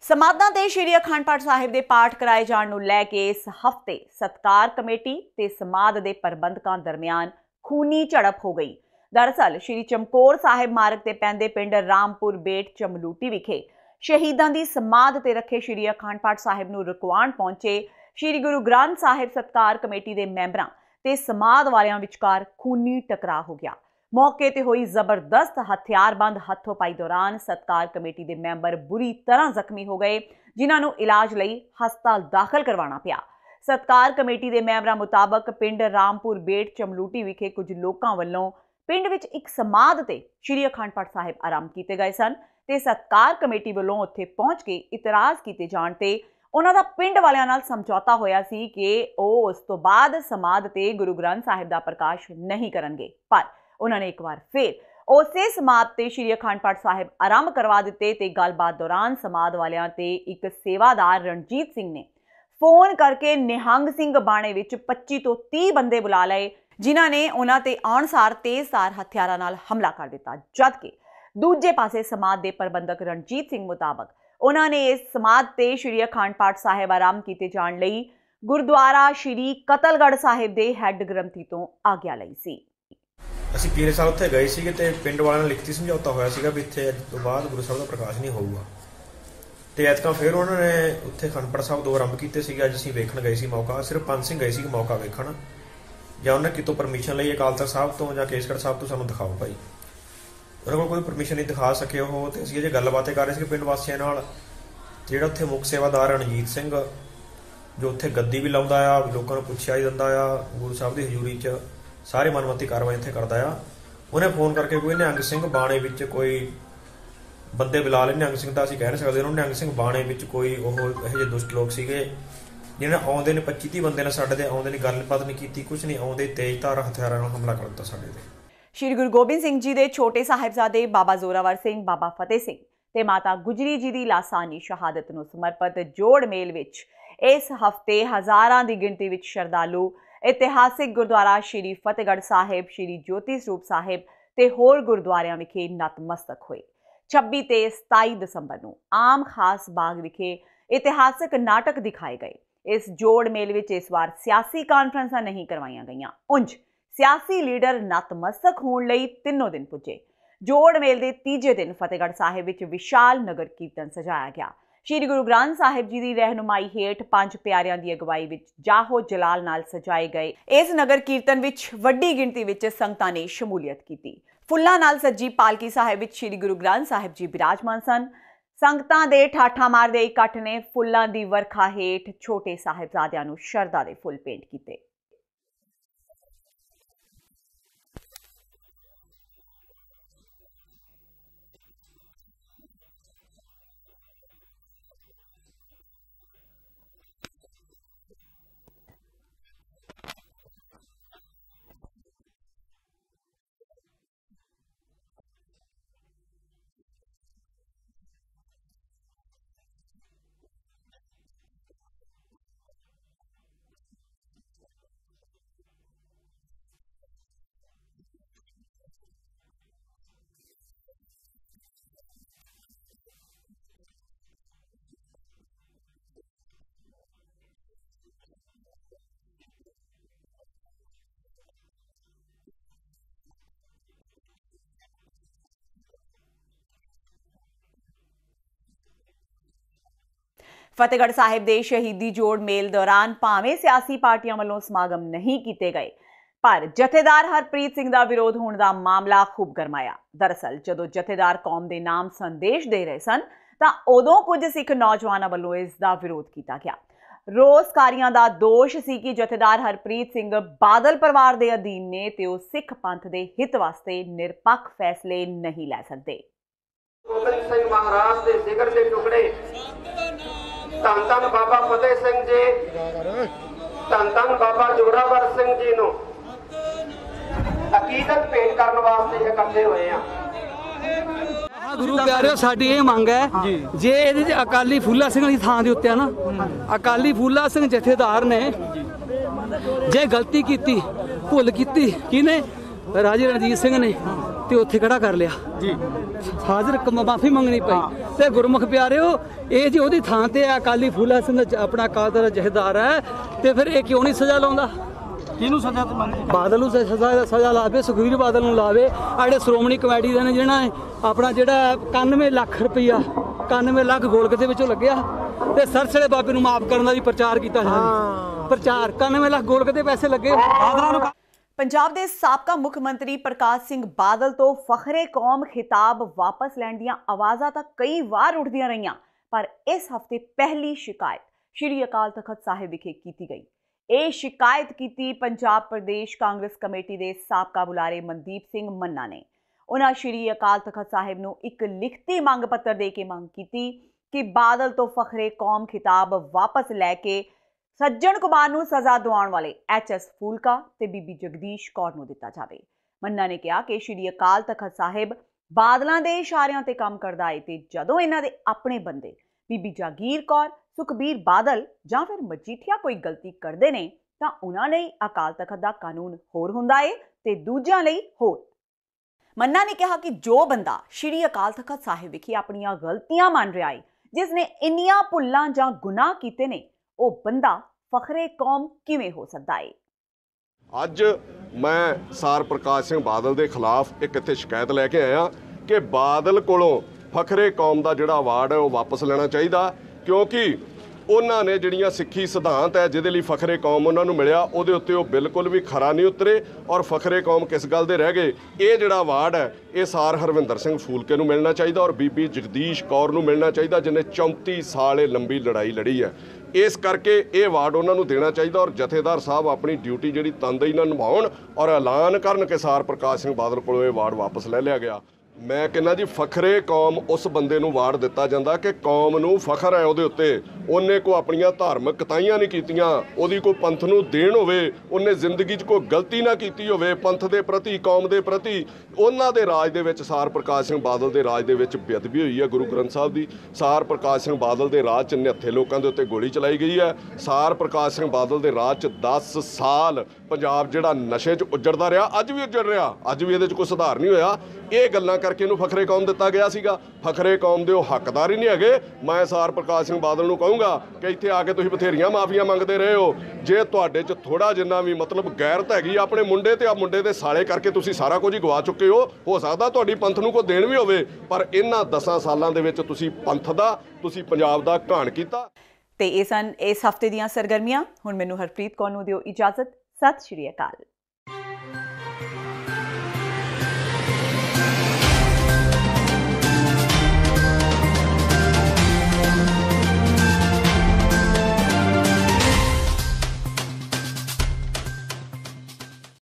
समाधां ते श्री अखंड पाठ साहिब दे पाठ कराए जाण नूं लै के इस हफ्ते सत्कार कमेटी ते समाध दे प्रबंधकां दरमियान खूनी झड़प हो गई। दरअसल श्री चमकौर साहिब मार्ग ते पैंदे पिंड रामपुर बेट चमलूटी विखे शहीदां दी समाध ते रखे श्री अखंड पाठ साहिब नूं रुकवाण पहुंचे श्री गुरु ग्रंथ साहिब सत्कार कमेटी दे मैंबरां ते समाध वालियां विचकार खूनी टकरा हो गया। मौके ते हुई जबरदस्त हथियारबंद हथोपाई दौरान सत्कार कमेटी के मैंबर बुरी तरह जख्मी हो गए जिन्हां नूं इलाज लई हस्पताल दाखिल करवाना पिया। सत्कार कमेटी के मैंबरां मुताबक पिंड रामपुर बेट चमलूटी विखे कुछ लोकां वल्लों पिंड विच एक समाध ते श्री अखंड पाठ साहिब आरंभ किए गए सन ते सत्कार कमेटी वल्लों उत्थे पहुंच के इतराज़ किए जाण ते उन्हां दा पिंड वालियां नाल समझौता होया सी कि ओह उस तो बाद समाध ते गुरु ग्रंथ साहिब दा प्रकाश नहीं करनगे। पर उन्होंने एक बार फिर उसे समाध ते श्री अखंड पाठ साहिब आरंभ करवा दिते ते गलबात दौरान समाध वालियां ते एक सेवादार रणजीत सिंह ने फोन करके निहंग सिंह बाणे विच 25 तो 30 बंदे बुला लए जिन्हां ने उन्हां ते आउणसार तेजधार हथियारां नाल हमला कर दिता। जबकि दूजे पासे समाध के प्रबंधक रणजीत सिंह मुताबक उन्होंने इस समाध ते श्री अखंड पाठ साहिब आरंभ किए जाण लई गुरुद्वारा श्री कतलगढ़ साहिब के हैड ग्रंथी तो आग्या लई सी। ਅਸੀਂ ਪਿਛਲੇ ਸਾਲ ਉੱਥੇ ਗਏ ਸੀਗੇ ਤੇ ਪਿੰਡ ਵਾਲਿਆਂ ਨਾਲ ਲਿਖਤੀ ਸਮਝੌਤਾ ਹੋਇਆ ਸੀਗਾ ਵੀ ਇੱਥੇ ਅੱਜ ਤੋਂ ਬਾਅਦ ਗੁਰੂ ਸਾਹਿਬ ਦਾ ਪ੍ਰਕਾਸ਼ ਨਹੀਂ ਹੋਊਗਾ ਤੇ ਐਤਕਾਂ ਫਿਰ ਉਹਨਾਂ ਨੇ ਉੱਥੇ ਖੰਡਪੜ ਸਾਹਿਬ ਦੋ ਆਰੰਭ ਕੀਤੇ ਸੀਗੇ। ਅੱਜ ਅਸੀਂ ਵੇਖਣ ਗਏ ਸੀ ਮੌਕਾ ਸਿਰਫ 5 ਸਿੰਘ ਗਏ ਸੀ ਮੌਕਾ ਵੇਖਣ ਜਾਂ ਉਹਨਾਂ ਕਿਤੋਂ ਪਰਮਿਸ਼ਨ ਲਈ ਅਕਾਲ ਤਖਤ ਸਾਹਿਬ ਤੋਂ ਜਾਂ ਕੇਸਗੜ੍ਹ ਸਾਹਿਬ ਤੋਂ ਸਾਨੂੰ ਦਿਖਾਓ ਭਾਈ। ਉਹਨਾਂ ਕੋਲ ਕੋਈ ਪਰਮਿਸ਼ਨ ਨਹੀਂ ਦਿਖਾ ਸਕੇ ਉਹ ਤੇ ਅਸੀਂ ਅਜੇ ਗੱਲਬਾਤ ਕਰ ਰਹੇ ਸੀ ਪਿੰਡ ਵਾਸੀਆਂ ਨਾਲ। ਜਿਹੜਾ ਉੱਥੇ ਮੁੱਖ ਸੇਵਾਦਾਰ ਰਣਜੀਤ ਸਿੰਘ ਜੋ ਉੱਥੇ ਗੱਦੀ ਵੀ ਲਾਉਂਦਾ ਆ ਲੋਕਾਂ ਨੂੰ ਪੁੱਛਿਆ ਹੀ ਦਿੰਦਾ ਆ ਗੁਰੂ ਸਾਹਿਬ ਦੀ ਹਜ਼ੂਰੀ 'ਚ ਸਾਰੇ ਮਨਮਤੀ ਕਾਰਵਾਈ ਇੱਥੇ ਕਰਦਾ ਆ। ਉਹਨੇ ਫੋਨ ਕਰਕੇ ਕੋਈ ਨਿਹੰਗ ਸਿੰਘ ਬਾਣੇ ਵਿੱਚ ਕੋਈ ਬੰਦੇ ਬੁਲਾ ਲਏ। ਨਿਹੰਗ ਸਿੰਘ ਦਾ ਅਸੀਂ ਕਹਿ ਨਹੀਂ ਸਕਦੇ ਉਹਨੂੰ। ਨਿਹੰਗ ਸਿੰਘ ਬਾਣੇ ਵਿੱਚ ਕੋਈ ਉਹ ਇਹੋ ਜਿਹੇ ਦੁਸ਼ਟ ਲੋਕ ਸੀਗੇ ਜਿਹਨੇ ਆਉਂਦੇ ਨੇ 25-30 ਬੰਦੇ ਨੇ ਸਾਡੇ ਤੇ ਆਉਂਦੇ ਨੇ ਗੱਲਬਾਤ ਨਹੀਂ ਕੀਤੀ ਕੁਛ ਨਹੀਂ ਆਉਂਦੇ ਤੇਜ਼ਧਾਰ ਹਥਿਆਰਾਂ ਨਾਲ ਹਮਲਾ ਕਰ ਦਿੱਤਾ ਸਾਡੇ ਤੇ। श्री गुरु गोबिंद सिंह जी के छोटे साहिबजादे बाबा जोरावर सिंह बाबा फतेह सिंह ते माता गुजरी जी की लासानी शहादत नूं समर्पित जोड़ मेल विच इस हफ्ते हज़ारां की गिणती विच श्रद्धालु इतिहासिक गुरुद्वारा श्री फतेहगढ़ साहिब श्री ज्योति सरूप साहिब ते होर गुरुद्वारियां विखे नतमस्तक होए। 26 ते 27 दसंबर नूं आम खास बाग विखे इतिहासिक नाटक दिखाए गए। इस जोड़ मेल विच इस बार सियासी कानफ्रेंसां नहीं करवाईयां गईयां। उंज सियासी लीडर नतमस्तक होने लई तीनों दिन पुजे। जोड़ मेल के तीजे दिन फतेहगढ़ साहिब विच विशाल नगर कीर्तन सजाया गया। श्री गुरु ग्रंथ साहिब जी की रहनुमाई हेठ 5 प्यारियां की अगवाई विच जाहो जलाल नाल सजाए गए इस नगर कीर्तन विच वड्डी गिणती विच संगतां ने शमूलियत की। फुल्लां नाल सजी पालकी साहिब विच श्री गुरु ग्रंथ साहिब जी विराजमान सन। संगतां दे ठाठा मारदे इकट्ठ ने फुल्लां दी वरखा हेठ छोटे साहिबजादियां नूं शरधा दे फुल भेंट कीते। फतेहगढ़ साहिब के शहीदी जोड़ मेल दौरान भावें सियासी पार्टियां वालों समागम नहीं किए गए पर जथेदार हरप्रीत सिंह का विरोध होने का मामला खूब गरमाया। दरअसल जदों जथेदार कौम के नाम संदेश दे रहे सन तां उदों कुछ सिख नौजवानों वालों इसका विरोध किया गया। ਰੋਸਕਾਰੀਆਂ ਦਾ ਦੋਸ਼ ਸੀ ਕਿ ਜਥੇਦਾਰ ਹਰਪ੍ਰੀਤ ਸਿੰਘ ਬਾਦਲ ਪਰਿਵਾਰ ਦੇ ਅਧੀਨ ਨੇ ਤੇ ਉਹ ਸਿੱਖ ਪੰਥ ਦੇ ਹਿੱਤ ਵਾਸਤੇ ਨਿਰਪੱਖ ਫੈਸਲੇ ਨਹੀਂ ਲੈ ਸਕਦੇ। ਗੋਬਿੰਦ ਸਿੰਘ ਮਹਾਰਾਜ ਦੇ ਜ਼ਿਕਰ ਦੇ ਟੁਕੜੇ ਧੰਨ ਧੰਨ ਬਾਬਾ ਫਤਿਹ ਸਿੰਘ ਜੀ, ਧੰਨ ਧੰਨ ਬਾਬਾ ਜੋਰਾਵਰ ਸਿੰਘ ਜੀ ਨੂੰ ਅਕੀਦਤ ਭੇਟ ਕਰਨ ਵਾਸਤੇ ਇਕੱਠੇ ਹੋਏ ਆ। ਗੁਰੂ ਪਿਆਰਿਓ, ਸਾਡੀ ਇਹ ਮੰਗ ਹੈ ਜੇ ਇਹਦੇ 'ਚ ਅਕਾਲੀ ਫੂਲਾ ਸਿੰਘ ਦੀ ਥਾਂ ਦੇ ਉੱਤੇ ਆ ਨਾ, ਅਕਾਲੀ ਫੂਲਾ ਸਿੰਘ ਜਥੇਦਾਰ ਨੇ ਜੇ ਗਲਤੀ ਕੀਤੀ, ਭੁੱਲ ਕੀਤੀ, ਕਿਹਨੇ? ਰਾਜੇ ਰਣਜੀਤ ਸਿੰਘ ਨੇ, ਤੇ ਉੱਥੇ ਖੜਾ ਕਰ ਲਿਆ ਜੀ, ਹਾਜ਼ਰ ਮਾਫੀ ਮੰਗਣੀ ਪਈ। ਤੇ ਗੁਰਮੁਖ ਪਿਆਰਿਓ, ਇਹ ਜੇ ਉਹਦੀ ਥਾਂ ਤੇ ਅਕਾਲੀ ਫੂਲਾ ਸਿੰਘ ਆਪਣਾ ਅਕਾਲ ਦਾ ਜਥੇਦਾਰ ਹੈ, ਤੇ ਫਿਰ ਇਹ ਕਿਉਂ ਨਹੀਂ ਸਜ਼ਾ ਲਾਉਂਦਾ? ਕਿਹਨੂੰ ਸਜ਼ਾ ਮੰਗਦੀ? ਬਾਦਲ ਨੂੰ ਸਜ਼ਾ ਲਾਵੇ, ਸੁਖਬੀਰ ਬਾਦਲ ਨੂੰ ਲਾਵੇ। ਆੜੇ ਸ਼੍ਰੋਮਣੀ ਕਮੇਟੀ ਦੇ ਨੇ ਜਿਹੜਾ ਆਪਣਾ ਜਿਹੜਾ 91 ਲੱਖ ਰੁਪਈਆ 91 ਲੱਖ ਗੋਲਕ ਦੇ ਵਿੱਚੋਂ ਲੱਗਿਆ, ਤੇ ਸਰਸਲੇ ਬਾਬੇ ਨੂੰ ਮਾਫ ਕਰਨ ਦਾ ਵੀ ਪ੍ਰਚਾਰ ਕੀਤਾ ਜਾਵੇ। ਪ੍ਰਚਾਰ 91 ਲੱਖ ਗੋਲਕ ਦੇ ਪੈਸੇ ਲੱਗੇ। ਪੰਜਾਬ ਦੇ ਸਾਬਕਾ ਮੁੱਖ ਮੰਤਰੀ ਪ੍ਰਕਾਸ਼ ਸਿੰਘ ਬਾਦਲ ਤੋਂ ਫਖਰੇ ਕੌਮ ਖਿਤਾਬ ਵਾਪਸ ਲੈਣ ਦੀਆਂ ਆਵਾਜ਼ਾਂ ਤਾਂ ਕਈ ਵਾਰ ਉੱਠਦੀਆਂ ਰਹੀਆਂ, ਪਰ ਇਸ ਹਫ਼ਤੇ ਪਹਿਲੀ ਸ਼ਿਕਾਇਤ ਸ਼੍ਰੀ ਅਕਾਲ ਤਖਤ ਸਾਹਿਬ ਵਿਖੇ ਕੀਤੀ ਗਈ। ਇਹ ਸ਼ਿਕਾਇਤ ਕੀਤੀ ਪੰਜਾਬ ਪ੍ਰਦੇਸ਼ ਕਾਂਗਰਸ ਕਮੇਟੀ ਦੇ ਸਾਬਕਾ ਬੁਲਾਰੇ ਮਨਦੀਪ ਸਿੰਘ ਮੰਨਾ ਨੇ। ਉਹਨਾਂ ਸ਼੍ਰੀ ਅਕਾਲ ਤਖਤ ਸਾਹਿਬ ਨੂੰ ਇੱਕ ਲਿਖਤੀ ਮੰਗ ਪੱਤਰ ਦੇ ਕੇ ਮੰਗ ਕੀਤੀ ਕਿ ਬਾਦਲ ਤੋਂ ਫਖਰੇ ਕੌਮ ਖਿਤਾਬ ਵਾਪਸ ਲੈ ਕੇ ਸੱਜਣ ਕੁਮਾਰ ਨੂੰ ਸਜ਼ਾ ਦਿਵਾਉਣ ਵਾਲੇ HS ਫੂਲਕਾ ਤੇ ਬੀਬੀ ਜਗਦੀਸ਼ ਕੌਰ ਨੂੰ ਦਿੱਤਾ ਜਾਵੇ। ਮੰਨਾ ਨੇ ਕਿਹਾ ਕਿ ਸ਼੍ਰੀ ਅਕਾਲ ਤਖਤ ਸਾਹਿਬ ਬਾਦਲਾਂ ਦੇ ਇਸ਼ਾਰਿਆਂ ਤੇ ਕੰਮ ਕਰਦਾ ਹੈ ਤੇ ਜਦੋਂ ਇਹਨਾਂ ਦੇ ਆਪਣੇ ਬੰਦੇ ਬੀਬੀ ਜਾਗੀਰ ਕੌਰ, ਸੁਖਬੀਰ ਬਾਦਲ ਜਾਂ ਫਿਰ ਮਜੀਠੀਆ ਕੋਈ ਗਲਤੀ ਕਰਦੇ ਨੇ ਤਾਂ ਉਹਨਾਂ ਲਈ ਅਕਾਲ ਤਖਤ ਦਾ ਕਾਨੂੰਨ ਹੋਰ ਹੁੰਦਾ ਏ ਤੇ ਦੂਜਿਆਂ ਲਈ ਹੋਰ। ਮੰਨਾ ਨੇ ਕਿਹਾ ਕਿ ਜੋ ਬੰਦਾ ਸ਼੍ਰੀ ਅਕਾਲ ਤਖਤ ਸਾਹਿਬ ਵਿਖੇ ਆਪਣੀਆਂ ਗਲਤੀਆਂ ਮੰਨ ਰਿਹਾ ਏ, ਜਿਸ ਨੇ ਇੰਨੀਆਂ ਭੁੱਲਾਂ ਜਾਂ ਗੁਨਾਹ ਕੀਤੇ ਨੇ, ਉਹ ਬੰਦਾ ਫਖਰੇ ਕੌਮ ਕਿਵੇਂ ਹੋ ਸਕਦਾ ਏ? ਅੱਜ ਮੈਂ ਸਾਰ ਪ੍ਰਕਾਸ਼ ਸਿੰਘ ਬਾਦਲ ਦੇ ਖਿਲਾਫ ਇੱਕ ਇੱਥੇ ਸ਼ਿਕਾਇਤ ਲੈ ਕੇ ਆਇਆ ਕਿ ਬਾਦਲ ਕੋਲੋਂ ਫਖਰੇ ਕੌਮ ਦਾ ਜਿਹੜਾ ਅਵਾਰਡ ਹੈ ਉਹ ਵਾਪਸ ਲੈਣਾ ਚਾਹੀਦਾ, ਕਿਉਂਕਿ ਉਹਨਾਂ ਨੇ ਜਿਹੜੀਆਂ ਸਿੱਖੀ ਸਿਧਾਂਤ ਹੈ ਜਿਹਦੇ ਲਈ ਫਖਰੇ ਕੌਮ ਉਹਨਾਂ ਨੂੰ ਮਿਲਿਆ, ਉਹਦੇ ਉੱਤੇ ਉਹ ਬਿਲਕੁਲ ਵੀ ਖਰਾ ਨਹੀਂ ਉਤਰੇ। ਔਰ ਫਖਰੇ ਕੌਮ ਕਿਸ ਗੱਲ ਦੇ ਰਹਿ ਗਏ? ਇਹ ਜਿਹੜਾ ਅਵਾਰਡ ਹੈ ਇਹ ਸਾਰ ਹਰਵਿੰਦਰ ਸਿੰਘ ਫੂਲਕੇ ਨੂੰ ਮਿਲਣਾ ਚਾਹੀਦਾ ਔਰ ਬੀਬੀ ਜਗਦੀਸ਼ ਕੌਰ ਨੂੰ ਮਿਲਣਾ ਚਾਹੀਦਾ, ਜਿਹਨੇ 34 ਸਾਲ ਇਹ ਲੰਬੀ ਲੜਾਈ ਲੜੀ ਹੈ। ਇਸ ਕਰਕੇ ਇਹ ਅਵਾਰਡ ਉਹਨਾਂ ਨੂੰ ਦੇਣਾ ਚਾਹੀਦਾ ਔਰ ਜਥੇਦਾਰ ਸਾਹਿਬ ਆਪਣੀ ਡਿਊਟੀ ਜਿਹੜੀ ਤਨਦੇਹੀ ਨਾਲ ਨਿਭਾਉਣ ਔਰ ਐਲਾਨ ਕਰਨ ਕਿ ਸਾਰ ਪ੍ਰਕਾਸ਼ ਸਿੰਘ ਬਾਦਲ ਕੋਲੋਂ ਇਹ ਅਵਾਰਡ ਵਾਪਸ ਲੈ ਲਿਆ ਗਿਆ। ਮੈਂ ਕਹਿੰਦਾ ਜੀ, ਫਖਰੇ ਕੌਮ ਉਸ ਬੰਦੇ ਨੂੰ ਅਵਾਰਡ ਦਿੱਤਾ ਜਾਂਦਾ ਕਿ ਕੌਮ ਨੂੰ ਫਖਰ ਹੈ ਉਹਦੇ ਉੱਤੇ, ਉਹਨੇ ਕੋਈ ਆਪਣੀਆਂ ਧਾਰਮਿਕ ਕਤਾਈਆਂ ਨਹੀਂ ਕੀਤੀਆਂ, ਉਹਦੀ ਕੋਈ ਪੰਥ ਨੂੰ ਦੇਣ ਹੋਵੇ, ਉਹਨੇ ਜ਼ਿੰਦਗੀ 'ਚ ਕੋਈ ਗਲਤੀ ਨਾ ਕੀਤੀ ਹੋਵੇ ਪੰਥ ਦੇ ਪ੍ਰਤੀ, ਕੌਮ ਦੇ ਪ੍ਰਤੀ। ਉਹਨਾਂ ਦੇ ਰਾਜ ਦੇ ਵਿੱਚ, ਸਾਰ ਪ੍ਰਕਾਸ਼ ਸਿੰਘ ਬਾਦਲ ਦੇ ਰਾਜ ਦੇ ਵਿੱਚ ਬੇਅਦਬੀ ਹੋਈ ਹੈ ਗੁਰੂ ਗ੍ਰੰਥ ਸਾਹਿਬ ਦੀ। ਸਾਰ ਪ੍ਰਕਾਸ਼ ਸਿੰਘ ਬਾਦਲ ਦੇ ਰਾਜ 'ਚ ਨਿਹੱਥੇ ਲੋਕਾਂ ਦੇ ਉੱਤੇ ਗੋਲੀ ਚਲਾਈ ਗਈ ਹੈ। ਸਾਰ ਪ੍ਰਕਾਸ਼ ਸਿੰਘ ਬਾਦਲ ਦੇ ਰਾਜ 'ਚ 10 ਸਾਲ ਪੰਜਾਬ ਜਿਹੜਾ ਨਸ਼ੇ 'ਚ ਉੱਜੜਦਾ ਰਿਹਾ, ਅੱਜ ਵੀ ਉੱਜੜ ਰਿਹਾ, ਅੱਜ ਵੀ ਇਹਦੇ 'ਚ ਕੋਈ ਸੁਧਾਰ ਨਹੀਂ ਹੋਇਆ। ਇਹ ਗੱਲਾਂ ਕਰਕੇ ਇਹਨੂੰ ਫਖਰੇ ਕੌਮ ਦਿੱਤਾ ਗਿਆ ਸੀਗਾ। ਫਖਰੇ ਕੌਮ ਦੇ ਉਹ ਹੱਕਦਾਰ ਹੀ ਨਹੀਂ ਹੈਗੇ। ਮੈਂ ਸਾਰ ਪ੍ਰਕਾਸ਼ ਸਿੰਘ ਬਾਦਲ ਨੂੰ ਕਹੂੰਗਾ ਕਿ ਇੱਥੇ ਆ ਕੇ ਤੁਸੀਂ ਬਥੇਰੀਆਂ ਮਾਫੀਆਂ ਮੰਗਦੇ ਰਹੇ ਹੋ, ਜੇ ਤੁਹਾਡੇ 'ਚ ਥੋੜਾ ਜਿੰਨਾ ਵੀ ਮਤਲਬ ਗੈਰਤ ਹੈਗੀ, ਆਪਣੇ ਮੁੰਡੇ ਤੇ ਆ ਮੁੰਡੇ ਦੇ ਸਾਲੇ ਕਰਕੇ ਤੁਸੀਂ ਸਾਰਾ ਕੁਝ ਹੀ ਗਵਾ ਚੁੱਕੇ ਹੋ ਸਕਦਾ ਤੁਹਾਡੀ ਪੰਥ ਨੂੰ ਕੋਈ ਦੇਣ ਵੀ ਹੋਵੇ, ਪਰ ਇਹਨਾਂ 10 ਸਾਲਾਂ ਦੇ ਵਿੱਚ ਤੁਸੀਂ ਪੰਥ ਦਾ, ਤੁਸੀਂ ਪੰਜਾਬ ਦਾ ਘਾਣ ਕੀਤਾ। ਤੇ ਇਹ ਸਨ ਇਸ ਹਫ਼ਤੇ ਦੀਆਂ ਸਰਗਰਮੀਆਂ। ਹੁਣ ਮੈਨੂੰ ਹਰਪ੍ਰੀਤ ਕੌਰ ਨੂੰ ਦਿਓ ਇਜਾਜ਼ਤ। ਸਤਿ ਸ਼੍ਰੀ ਅਕਾਲ।